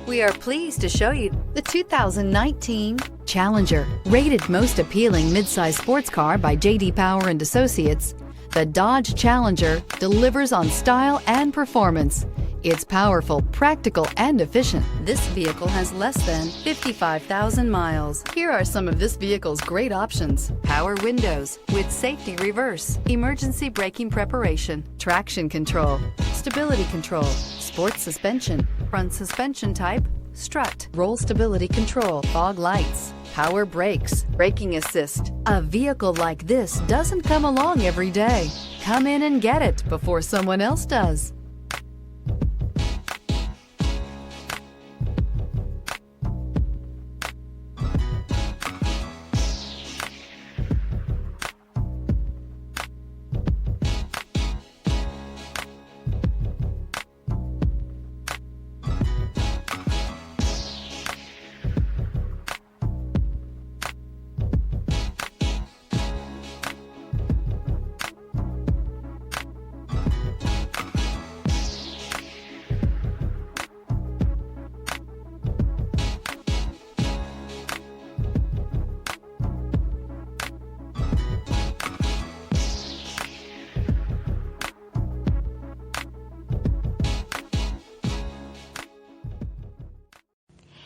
We are pleased to show you the 2019 Challenger. Rated most appealing midsize sports car by J.D. Power and Associates, the Dodge Challenger delivers on style and performance. It's powerful, practical, and efficient. This vehicle has less than 55,000 miles. Here are some of this vehicle's great options: power windows with safety reverse, emergency braking preparation, traction control, stability control, sports suspension, front suspension type, strut, roll stability control, fog lights, power brakes, braking assist. A vehicle like this doesn't come along every day. Come in and get it before someone else does.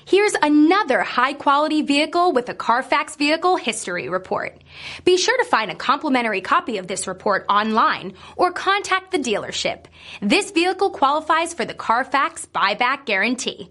Here's another high-quality vehicle with a Carfax Vehicle History Report. Be sure to find a complimentary copy of this report online or contact the dealership. This vehicle qualifies for the Carfax Buyback Guarantee.